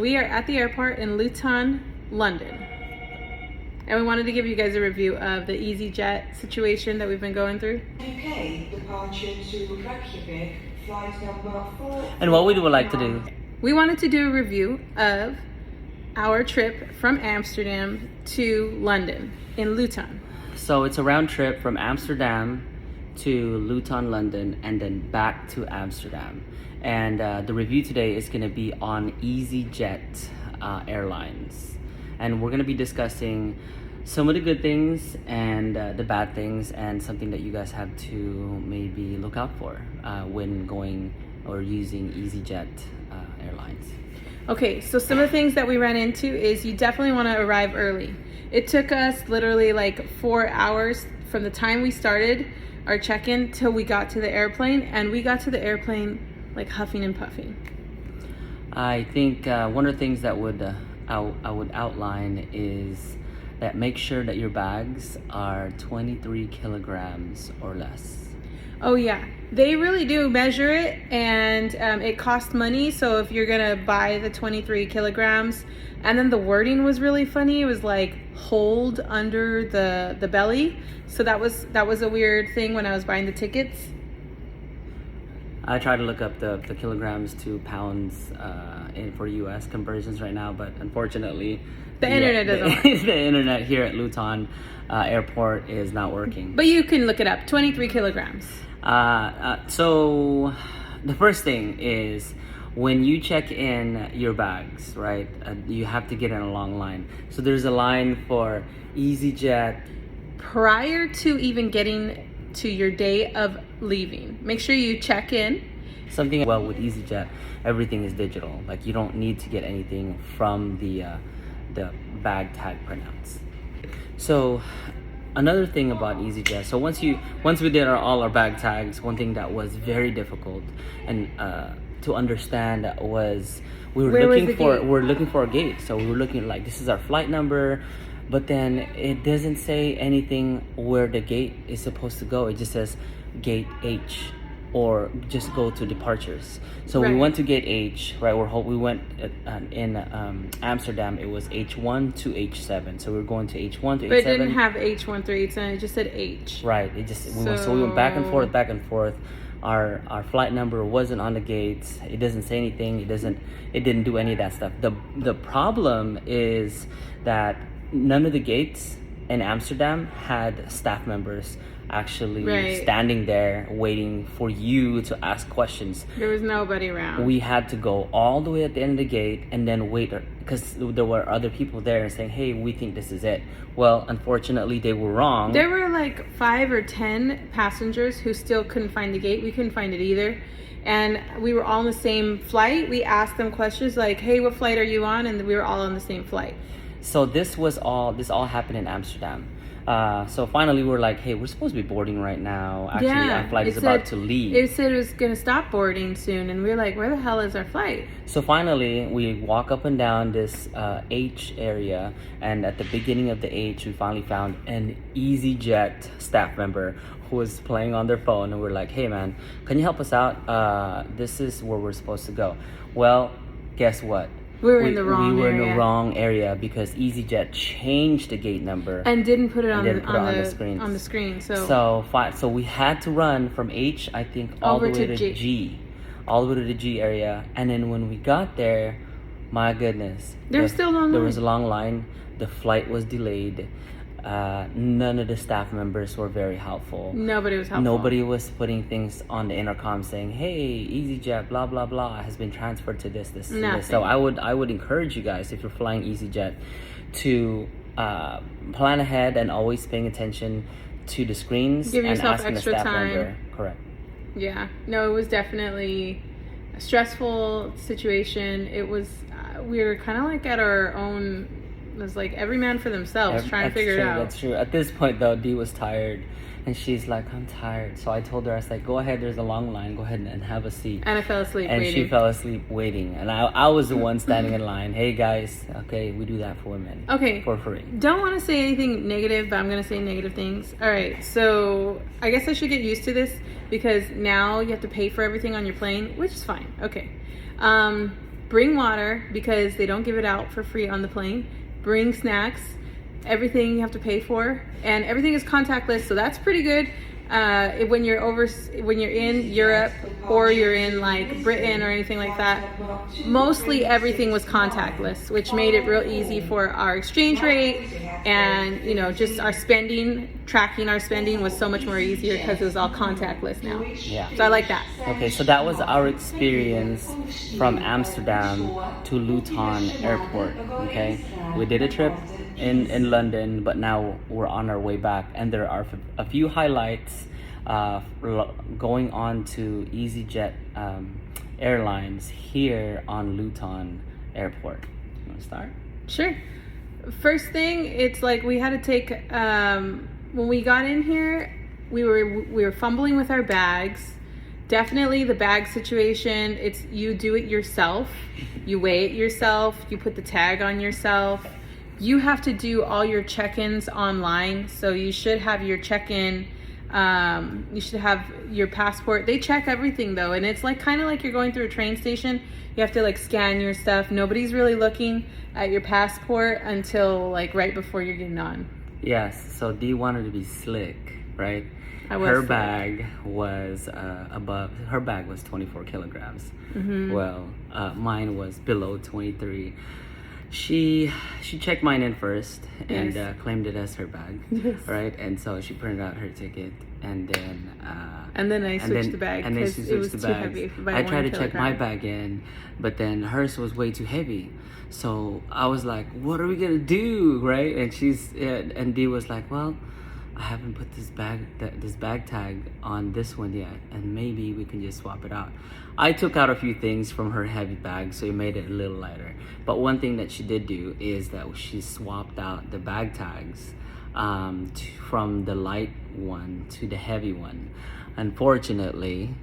We are at the airport in Luton, London. And we wanted to give you guys a review of the EasyJet situation that we've been going through. UK departure to Reykjavik, flight number 4. And what we would like to do, We wanted to do a review of our trip from Amsterdam to London in Luton. so it's a round trip from Amsterdam to Luton, London, and then back to Amsterdam. And the review today is going to be on EasyJet Airlines. And we're going to be discussing some of the good things and the bad things, and something that you guys have to maybe look out for when going or using EasyJet Airlines. Okay, so some of the things that we ran into is you definitely want to arrive early. It took us literally like 4 hours from the time we started our check-in till we got to the airplane, and we got to the airplane like huffing and puffing. I think one of the things that I would outline is that make sure that your bags are 23 kilograms or less. Oh yeah, they really do measure it, and it costs money. So if you're gonna buy the 23 kilograms, and then the wording was really funny. It was like hold under the belly. So that was a weird thing when I was buying the tickets. I try to look up the kilograms to pounds for US conversions right now, but unfortunately The internet doesn't work. The internet here at Luton airport is not working. But you can look it up, 23 kilograms. So the first thing is when you check in your bags, right? You have to get in a long line. So there's a line for EasyJet. Prior to even getting to your day of leaving, make sure you check in. Something well with EasyJet, everything is digital. Like you don't need to get anything from the bag tag printouts. So another thing about EasyJet, so once we did all our bag tags, one thing that was very difficult and to understand was we're looking for a gate. So we were looking like this is our flight number, but then it doesn't say anything where the gate is supposed to go. It just says gate H, or just go to departures. So Right. we went to gate H, right? We went in Amsterdam. It was H1 to H7. So we were going to H1 to H7. But it didn't have H1 through H7, it just said H. Right. So we went back and forth. Our flight number wasn't on the gates. It doesn't say anything. It didn't do any of that stuff. The problem is that none of the gates in Amsterdam had staff members actually Right. standing there waiting for you to ask questions. There was nobody around. We had to go all the way at the end of the gate and then wait, because there were other people there saying, hey, we think this is it. Well, unfortunately, they were wrong. There were like 5 or 10 passengers who still couldn't find the gate. We couldn't find it either. And we were all on the same flight. We asked them questions like, hey, what flight are you on? And we were all on the same flight. So this all happened in Amsterdam. So finally we're like, hey, we're supposed to be boarding right now. Actually, our flight is about to leave. It said it was going to stop boarding soon. And we were like, where the hell is our flight? So finally, we walk up and down this H area, and at the beginning of the H, we finally found an EasyJet staff member who was playing on their phone, and we're like, hey man, can you help us out? This is where we're supposed to go. Well, guess what? We were in the wrong We were area. in the wrong area because EasyJet changed the gate number And didn't put it on the screen. So we had to run from H, I think, all Over the way to to G, all the way to the G area. And then when we got there, my goodness, There was still a long There line. was a long line. The flight was delayed. None of the staff members were very helpful. Nobody was helpful. Nobody was putting things on the intercom saying, hey, EasyJet, blah, blah, blah, has been transferred to this, and this. So I would encourage you guys, if you're flying EasyJet, to plan ahead and always paying attention to the screens. Give and yourself asking extra the staff time. member. Correct. Yeah. No, it was definitely a stressful situation. It was, we were kind of like at our own. It was like every man for themselves, trying to figure it out. That's true. At this point, though, Dee was tired, and she's like, I'm tired. So I told her, I was like, go ahead, there's a long line. Go ahead and have a seat. And I fell asleep And waiting. she fell asleep waiting. And I was the one standing in line. Hey, guys, okay, we do that for women. Okay. For free. Don't want to say anything negative, but I'm going to say negative things. All right, so I guess I should get used to this because now you have to pay for everything on your plane, which is fine. Okay. bring water because they don't give it out for free on the plane. Bring snacks. Everything you have to pay for, and everything is contactless, so that's pretty good. When you're in Europe or you're in like Britain or anything like that, mostly everything was contactless, which made it real easy for our exchange rate, and just our spending, tracking our spending was so much more easier because it was all contactless now. Yeah. So I like that. Okay, so that was our experience from Amsterdam to Luton Airport. Okay, we did a trip in London, but now we're on our way back, and there are a few highlights going on to EasyJet Airlines here on Luton Airport. You want to start? Sure. First thing, it's like we had to take when we got in here, we were fumbling with our bags. Definitely the bag situation, it's you do it yourself. You weigh it yourself, you put the tag on yourself. You have to do all your check-ins online, so you should have your check-in, you should have your passport. They check everything though, and it's like kind of like you're going through a train station. You have to like scan your stuff. Nobody's really looking at your passport until like right before you're getting on. Yes, so Dee wanted to be slick, right? Her bag was her bag was 24 kilograms. Mm-hmm. Well, mine was below 23. She checked mine in first and claimed it as her bag, right? And so she printed out her ticket, and then I switched the bag because it was too heavy. I tried to check my bag in, but then hers was way too heavy. So I was like, "What are we gonna do?" Right? And Dee was like, "Well, I haven't put this bag tag on this one yet, and maybe we can just swap it out." I took out a few things from her heavy bag, so it made it a little lighter. But one thing that she did do is that she swapped out the bag tags from the light one to the heavy one. Unfortunately,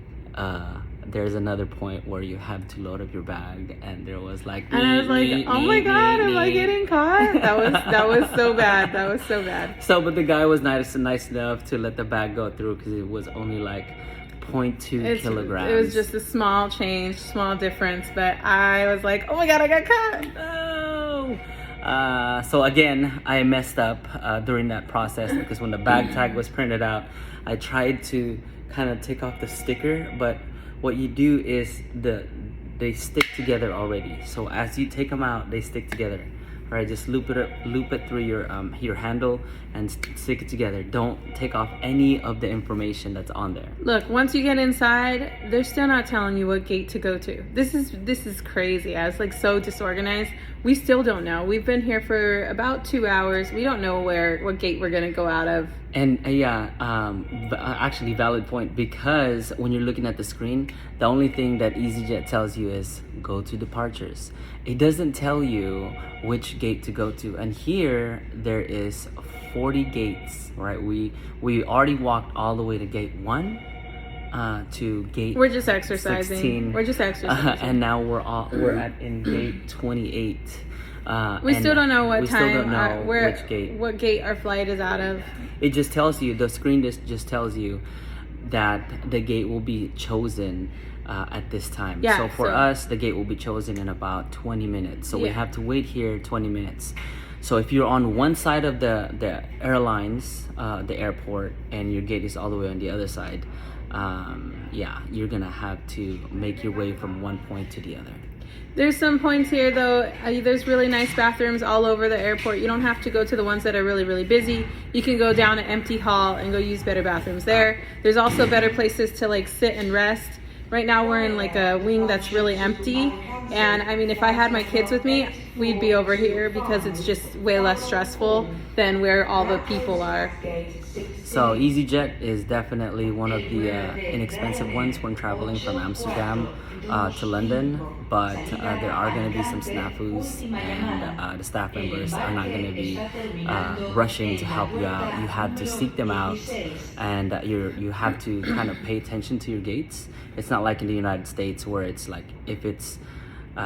there's another point where you have to load up your bag, and there was like, and I was like, oh my god, am I getting caught? That was so bad. That was so bad. So, but the guy was nice enough to let the bag go through because it was only like 0.2 kilograms. It was just a small change, small difference, but I was like, oh my god, I got caught. No. So again, I messed up during that process because when the bag tag was printed out, I tried to kind of take off the sticker, but what you do is they stick together already. So as you take them out, they stick together. Right, just loop it through your handle and stick it together. Don't take off any of the information that's on there. Look, once you get inside, they're still not telling you what gate to go to. This is crazy. I was like so disorganized. We still don't know. We've been here for about 2 hours. We don't know what gate we're gonna go out of. And actually valid point, because when you're looking at the screen, the only thing that EasyJet tells you is go to departures. It doesn't tell you which gate to go to. And here there is 40 gates, right? We already walked all the way to gate 1 to gate We're just exercising. 16. We're just exercising. And now we're in gate 28. We still don't know what time. We still don't know which gate. What gate our flight is out of. It just tells you, the screen just tells you that the gate will be chosen at this time. Yeah, so for us, the gate will be chosen in about 20 minutes. So we have to wait here 20 minutes. So if you're on one side of the airlines, the airport, and your gate is all the way on the other side, you're gonna have to make your way from one point to the other. There's some points here though. There's really nice bathrooms all over the airport. You don't have to go to the ones that are really, really busy. You can go down an empty hall and go use better bathrooms there. There's also better places to like sit and rest. Right now we're in like a wing that's really empty. And I mean, if I had my kids with me, we'd be over here because it's just way less stressful than where all the people are. So EasyJet is definitely one of the inexpensive ones when traveling from Amsterdam to London, but there are going to be some snafus, and the staff members are not going to be rushing to help you out. You have to seek them out, and you have to kind of pay attention to your gates. It's not like in the United States where it's like if it's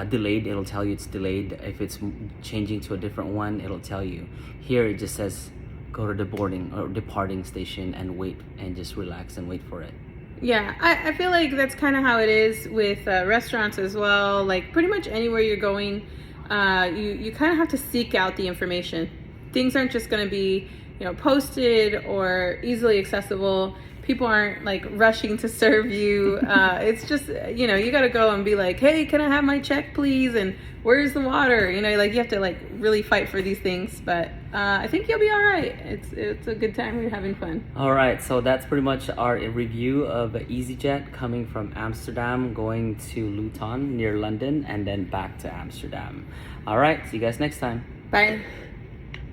delayed, it'll tell you it's delayed. If it's changing to a different one, it'll tell you. Here it just says go to the boarding or departing station and wait and just relax and wait for it. Yeah, I feel like that's kind of how it is with restaurants as well. Like pretty much anywhere you're going, you kind of have to seek out the information. Things aren't just going to be, posted or easily accessible. People aren't like rushing to serve you. It's just, you got to go and be like, hey, can I have my check, please? And where's the water? Like you have to like really fight for these things. But I think you'll be all right. It's a good time. We're having fun. All right, so that's pretty much our review of EasyJet coming from Amsterdam, going to Luton near London, and then back to Amsterdam. All right, see you guys next time. Bye.